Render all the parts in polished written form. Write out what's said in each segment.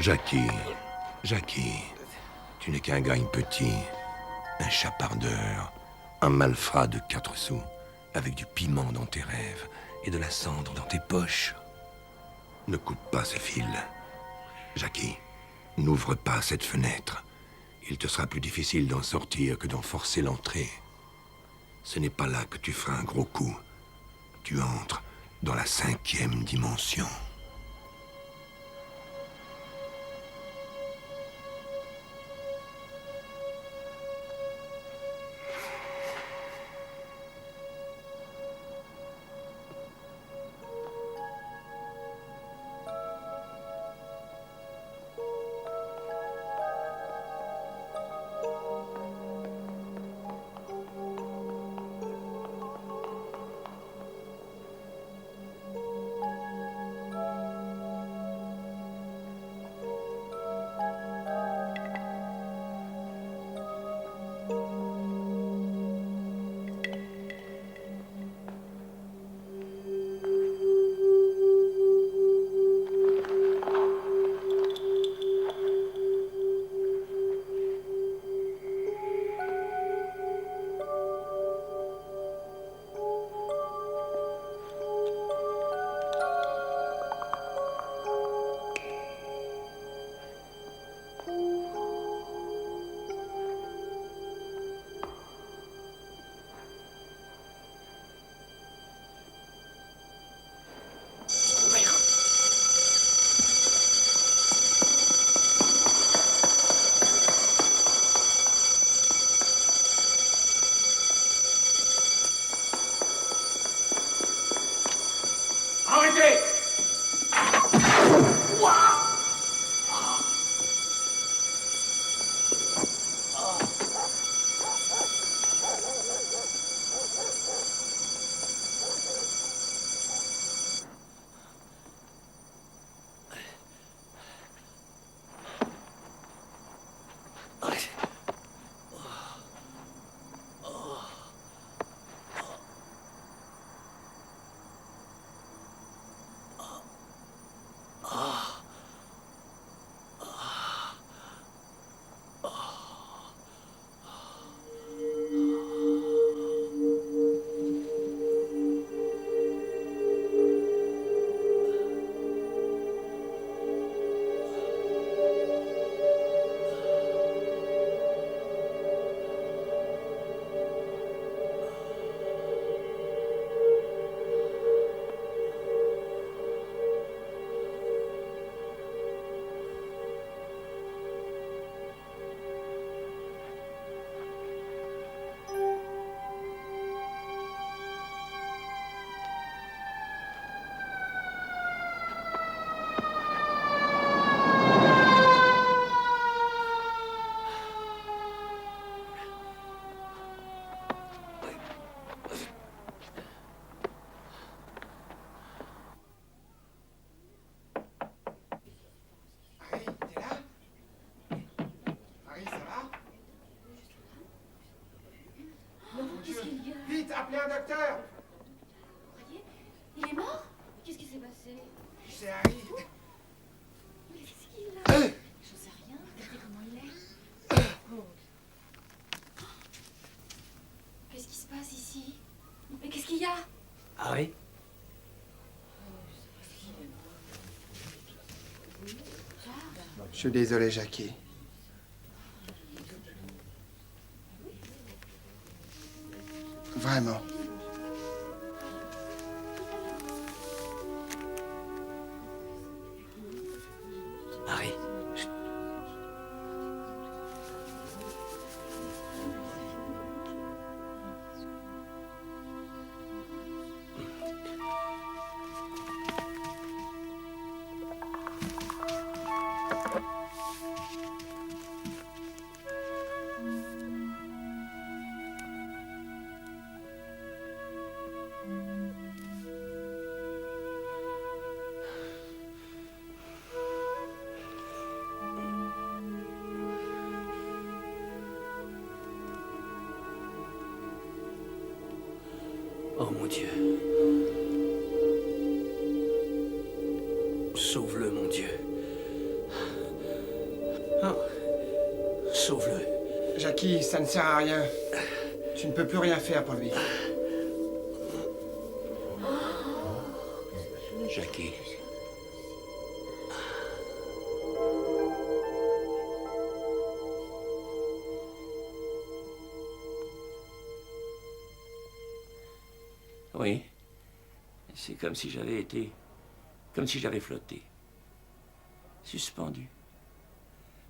Jackie, Jackie, tu n'es qu'un gagne petit, un chapardeur, un malfrat de 4 sous, avec du piment dans tes rêves et de la cendre dans tes poches. Ne coupe pas ce fil. Jackie, n'ouvre pas cette fenêtre. Il te sera plus difficile d'en sortir que d'en forcer l'entrée. Ce n'est pas là que tu feras un gros coup. Tu entres dans la 5e dimension. Vite, appelez un docteur! Vous croyez? Il est mort? Qu'est-ce qui s'est passé? C'est Harry. Mais qu'est-ce qu'il a? J'en sais rien. Regardez comment il est. Oh. Qu'est-ce qui se passe ici? Mais qu'est-ce qu'il y a? Harry? Je suis désolé, Jackie. Vraiment. Harry, chut. Oh mon Dieu. Sauve-le, mon Dieu. Jackie, ça ne sert à rien. Tu ne peux plus rien faire pour lui. Jackie. Oui. C'est comme si j'avais été... Comme si j'avais flotté. Suspendu.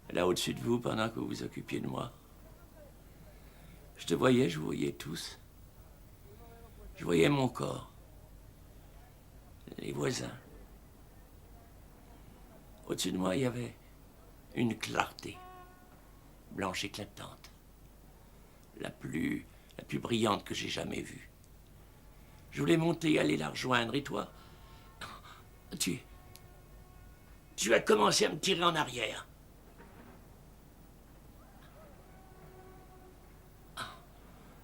Là au-dessus de vous pendant que vous vous occupiez de moi. Je te voyais, je vous voyais tous. Je voyais mon corps. Les voisins. Au-dessus de moi, il y avait une clarté. Blanche éclatante. La plus brillante que j'ai jamais vue. Je voulais monter, aller la rejoindre, et toi, tu as commencé à me tirer en arrière.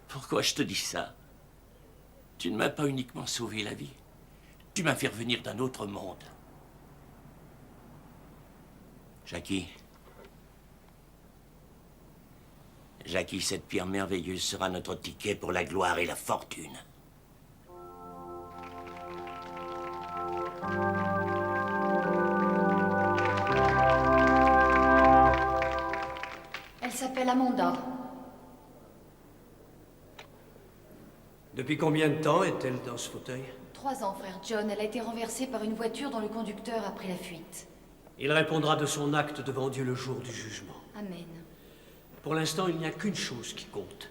Pourquoi je te dis ça? Tu ne m'as pas uniquement sauvé la vie, tu m'as fait revenir d'un autre monde. Jackie, cette pierre merveilleuse sera notre ticket pour la gloire et la fortune. Elle s'appelle Amanda. Depuis combien de temps est-elle dans ce fauteuil? 3 ans, frère John. Elle a été renversée par une voiture dont le conducteur a pris la fuite. Il répondra de son acte devant Dieu le jour du jugement. Amen. Pour l'instant, il n'y a qu'une chose qui compte.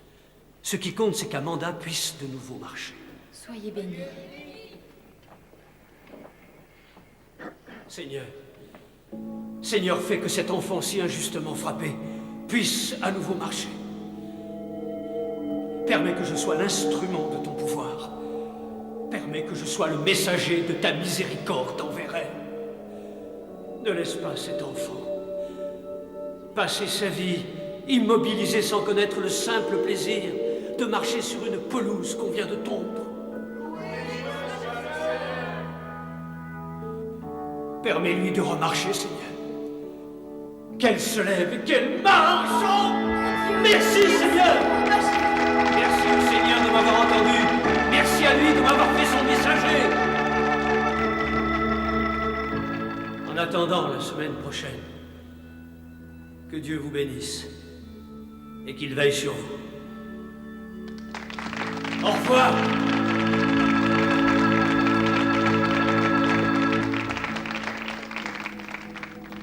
Ce qui compte, c'est qu'Amanda puisse de nouveau marcher. Soyez bénis. Seigneur, Seigneur, fais que cet enfant si injustement frappé puisse à nouveau marcher. Permets que je sois l'instrument de ton pouvoir. Permets que je sois le messager de ta miséricorde envers elle. Ne laisse pas cet enfant passer sa vie immobilisé sans connaître le simple plaisir de marcher sur une pelouse qu'on vient de tondre. Permets-lui de remarcher, Seigneur. Qu'elle se lève et qu'elle marche. Oh, merci, Seigneur. Merci au Seigneur de m'avoir entendu. Merci à lui de m'avoir fait son messager. En attendant la semaine prochaine, que Dieu vous bénisse et qu'il veille sur vous. Au revoir.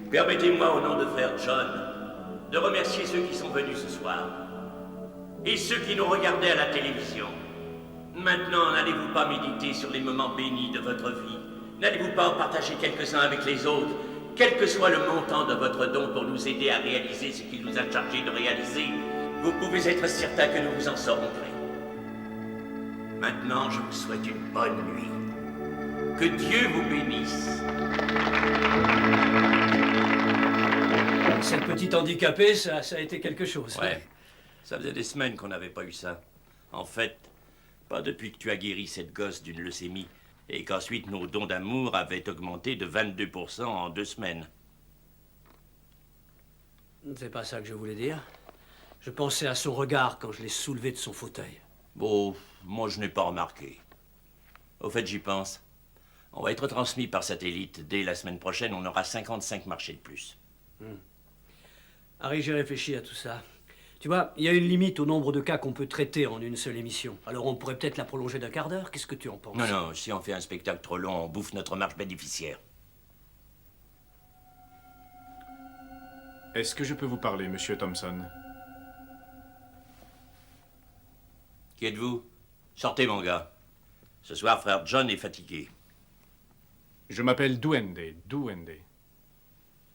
Permettez-moi, au nom de frère John, de remercier ceux qui sont venus ce soir et ceux qui nous regardaient à la télévision. Maintenant, n'allez-vous pas méditer sur les moments bénis de votre vie? N'allez-vous pas en partager quelques-uns avec les autres, quel que soit le montant de votre don pour nous aider à réaliser ce qu'il nous a chargé de réaliser? Vous pouvez être certain que nous vous en saurons gré. Maintenant, je vous souhaite une bonne nuit. Que Dieu vous bénisse. Cette petite handicapée, ça a été quelque chose. Ouais, ça faisait des semaines qu'on n'avait pas eu ça. En fait, pas depuis que tu as guéri cette gosse d'une leucémie et qu'ensuite nos dons d'amour avaient augmenté de 22% en 2 semaines. C'est pas ça que je voulais dire. Je pensais à son regard quand je l'ai soulevé de son fauteuil. Bon, moi je n'ai pas remarqué. Au fait, j'y pense. On va être transmis par satellite. Dès la semaine prochaine, on aura 55 marchés de plus. Harry, j'ai réfléchi à tout ça. Tu vois, il y a une limite au nombre de cas qu'on peut traiter en une seule émission. Alors on pourrait peut-être la prolonger d'1 quart d'heure. Qu'est-ce que tu en penses? Non, si on fait un spectacle trop long, on bouffe notre marge bénéficiaire. Est-ce que je peux vous parler, monsieur Thompson? Qui êtes-vous? Sortez, mon gars. Ce soir, frère John est fatigué. Je m'appelle Duende.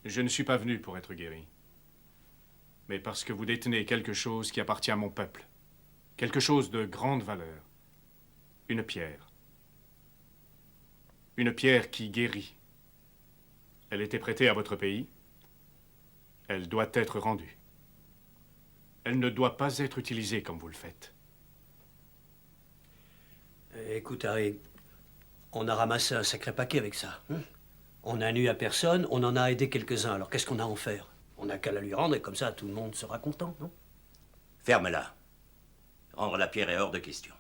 Je ne suis pas venu pour être guéri. Mais parce que vous détenez quelque chose qui appartient à mon peuple. Quelque chose de grande valeur. Une pierre. Une pierre qui guérit. Elle était prêtée à votre pays. Elle doit être rendue. Elle ne doit pas être utilisée comme vous le faites. Écoute, Harry, on a ramassé un sacré paquet avec ça. On n'a nu à personne, on en a aidé quelques-uns. Alors qu'est-ce qu'on a à en faire? On n'a qu'à la lui rendre et comme ça, tout le monde sera content, non? Ferme-la. Rendre la pierre est hors de question.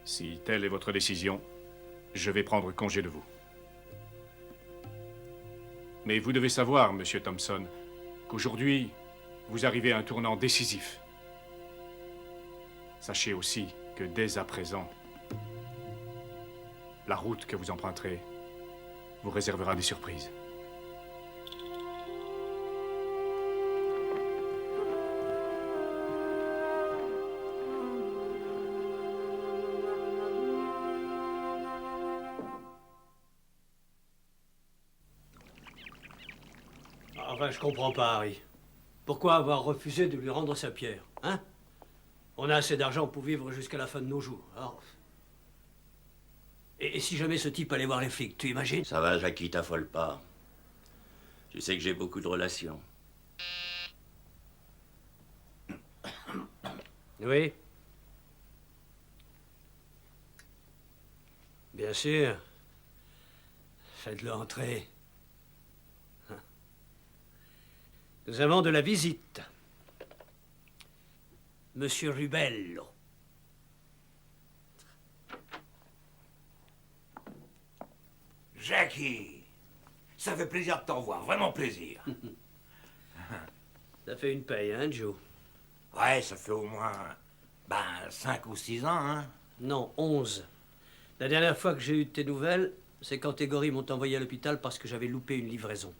Si telle est votre décision, je vais prendre congé de vous. Mais vous devez savoir, Monsieur Thompson, qu'aujourd'hui, vous arrivez à un tournant décisif. Sachez aussi que dès à présent, la route que vous emprunterez vous réservera des surprises. Enfin, je comprends pas, Harry. Pourquoi avoir refusé de lui rendre sa pierre, hein? On a assez d'argent pour vivre jusqu'à la fin de nos jours, alors... Et si jamais ce type allait voir les flics, tu imagines? Ça va, Jackie, t'affole pas. Tu sais que j'ai beaucoup de relations. Oui. Bien sûr. Faites-le entrer. Nous avons de la visite. Monsieur Rubello. Jackie, ça fait plaisir de t'en voir, vraiment plaisir. Ça fait une paye, hein, Joe? Ouais, ça fait au moins, 5 ou 6 ans, hein. Non, 11. La dernière fois que j'ai eu de tes nouvelles, c'est quand tes gorilles m'ont envoyé à l'hôpital parce que j'avais loupé une livraison.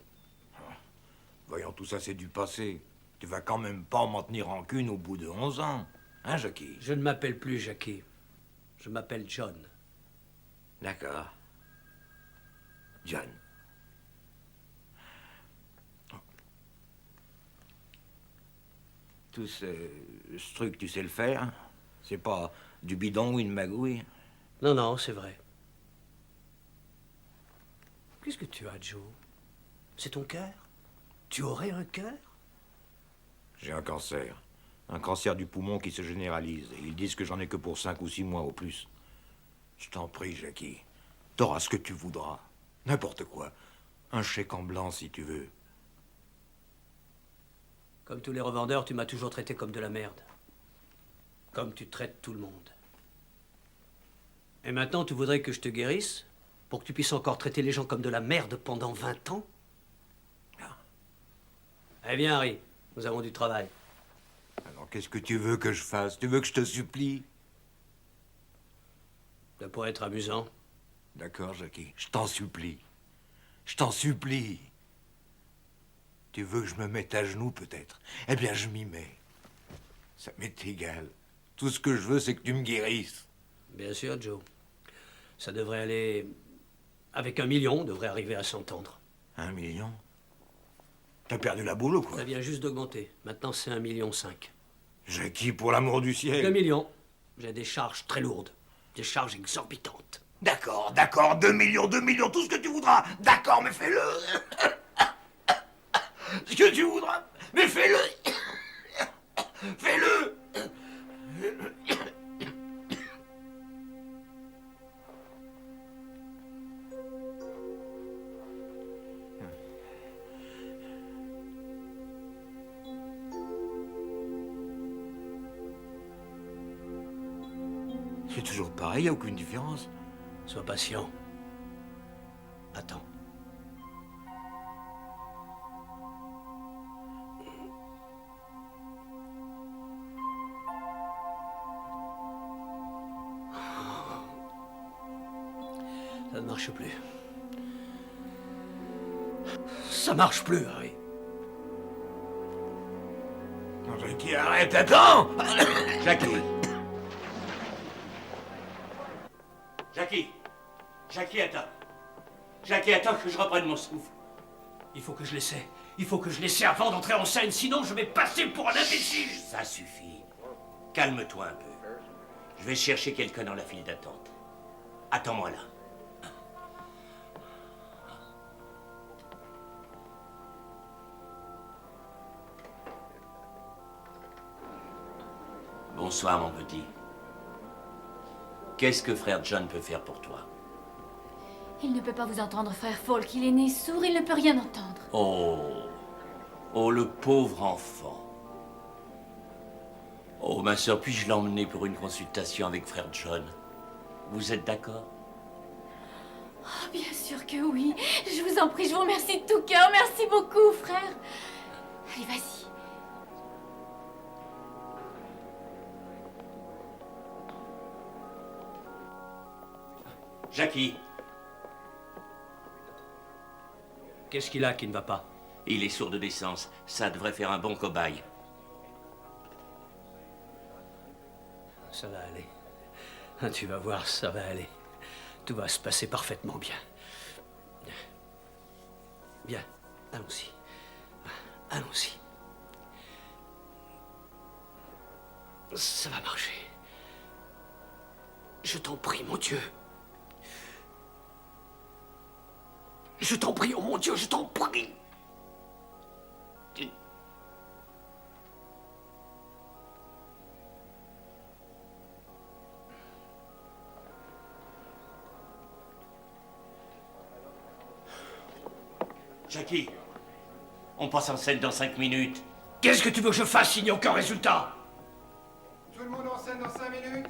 Voyons, tout ça, c'est du passé. Tu vas quand même pas m'en tenir rancune au bout de 11 ans. Hein, Jackie? Je ne m'appelle plus Jackie. Je m'appelle John. D'accord. John. Tout ce truc, tu sais le faire? C'est pas du bidon ou une magouille? Non, non, c'est vrai. Qu'est-ce que tu as, Joe? C'est ton cœur? Tu aurais un cœur? J'ai un cancer. Un cancer du poumon qui se généralise. Et ils disent que j'en ai que pour 5 ou 6 mois au plus. Je t'en prie, Jackie. T'auras ce que tu voudras. N'importe quoi. Un chèque en blanc, si tu veux. Comme tous les revendeurs, tu m'as toujours traité comme de la merde. Comme tu traites tout le monde. Et maintenant, tu voudrais que je te guérisse? Pour que tu puisses encore traiter les gens comme de la merde pendant 20 ans? Eh bien, Harry, nous avons du travail. Alors, qu'est-ce que tu veux que je fasse? Tu veux que je te supplie? Ça pourrait être amusant. D'accord, Jackie. Je t'en supplie. Je t'en supplie. Tu veux que je me mette à genoux, peut-être? Eh bien, je m'y mets. Ça m'est égal. Tout ce que je veux, c'est que tu me guérisses. Bien sûr, Joe. Ça devrait aller... Avec 1 million, on devrait arriver à s'entendre. 1 million? T'as perdu la boule ou quoi? Ça vient juste d'augmenter. Maintenant, c'est 1,5 million. Jackie, pour l'amour du ciel. 2 millions. J'ai des charges très lourdes. Des charges exorbitantes. D'accord, d'accord, 2 millions, tout ce que tu voudras. D'accord, mais fais-le. Ce que tu voudras, mais fais-le. Fais-le. C'est toujours pareil, y a aucune différence. Sois patient. Attends. Ça ne marche plus. Ça marche plus, Harry. Non, Jackie, arrête, attends. Jackie. Jackie, attends. Jackie, attends que je reprenne mon souffle. Il faut que je l'essaie. Il faut que je l'essaie avant d'entrer en scène, sinon je vais passer pour un imbécile. Ça suffit. Calme-toi un peu. Je vais chercher quelqu'un dans la file d'attente. Attends-moi là. Bonsoir, mon petit. Qu'est-ce que frère John peut faire pour toi? Il ne peut pas vous entendre, frère Falk. Il est né sourd, il ne peut rien entendre. Oh, Oh, le pauvre enfant. Oh, ma sœur, puis-je l'emmener pour une consultation avec frère John? Vous êtes d'accord? Oh, bien sûr que oui. Je vous en prie, je vous remercie de tout cœur. Merci beaucoup, frère. Allez, vas-y. Jackie, qu'est-ce qu'il a qui ne va pas? Il est sourd de naissance. Ça devrait faire un bon cobaye. Ça va aller. Tu vas voir, ça va aller. Tout va se passer parfaitement bien. Bien, allons-y. Allons-y. Ça va marcher. Je t'en prie, mon Dieu. Je t'en prie, oh mon Dieu, je t'en prie. Jackie, on passe en scène dans 5 minutes. Qu'est-ce que tu veux que je fasse s'il n'y a aucun résultat? Tout le monde en scène dans 5 minutes?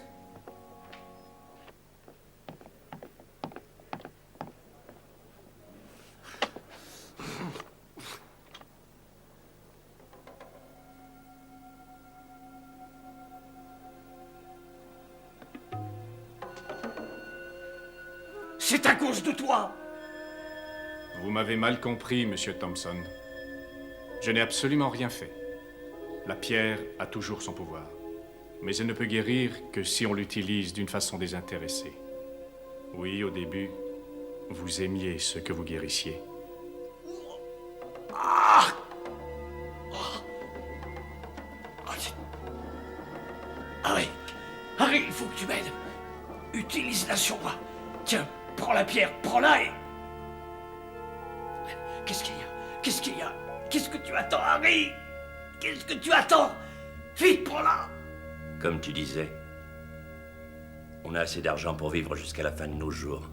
C'est à cause de toi. Vous m'avez mal compris, monsieur Thompson. Je n'ai absolument rien fait. La pierre a toujours son pouvoir. Mais elle ne peut guérir que si on l'utilise d'une façon désintéressée. Oui, au début, vous aimiez ce que vous guérissiez. Harry, Harry, il faut que tu m'aides. Utilise-la sur moi. Tiens, prends la pierre, prends-la et... Qu'est-ce qu'il y a? Qu'est-ce qu'il y a? Qu'est-ce que tu attends, Harry? Qu'est-ce que tu attends? Vite, prends-la! Comme tu disais, on a assez d'argent pour vivre jusqu'à la fin de nos jours.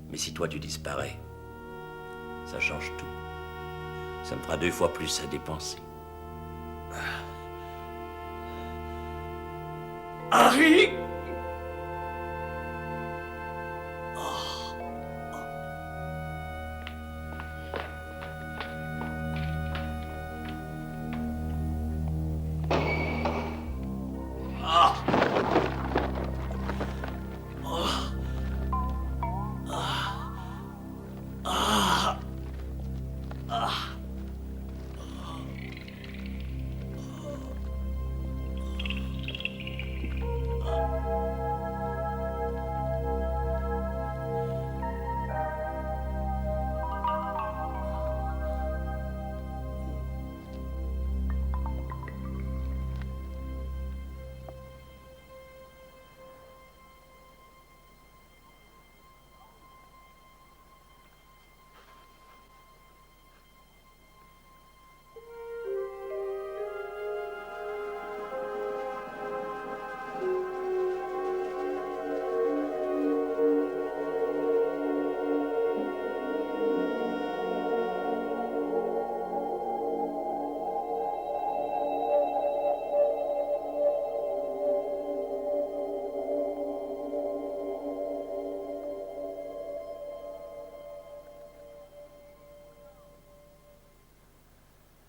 Mais si toi tu disparais, ça change tout. Ça me fera 2 fois plus à dépenser. Harry!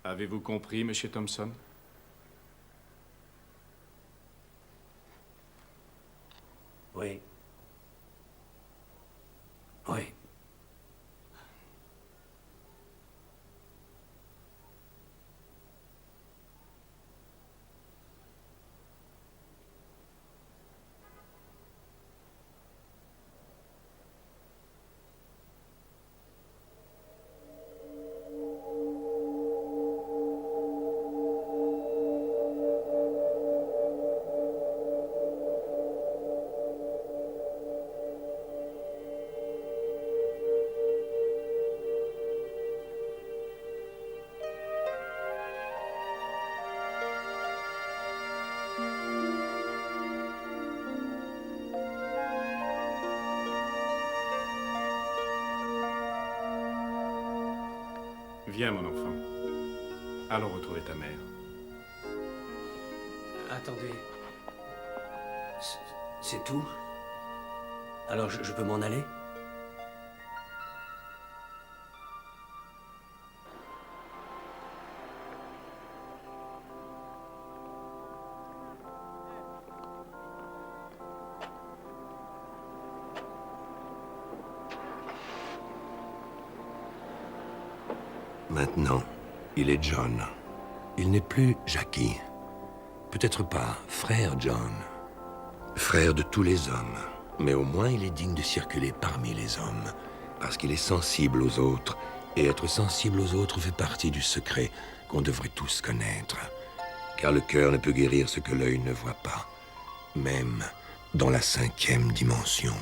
Avez-vous compris, monsieur Thompson? Oui. Oui. Viens, mon enfant. Allons retrouver ta mère. Attendez. C'est tout? Alors je peux m'en aller? Maintenant, il est John. Il n'est plus Jackie. Peut-être pas frère John. Frère de tous les hommes. Mais au moins il est digne de circuler parmi les hommes. Parce qu'il est sensible aux autres. Et être sensible aux autres fait partie du secret qu'on devrait tous connaître. Car le cœur ne peut guérir ce que l'œil ne voit pas. Même dans la 5e dimension.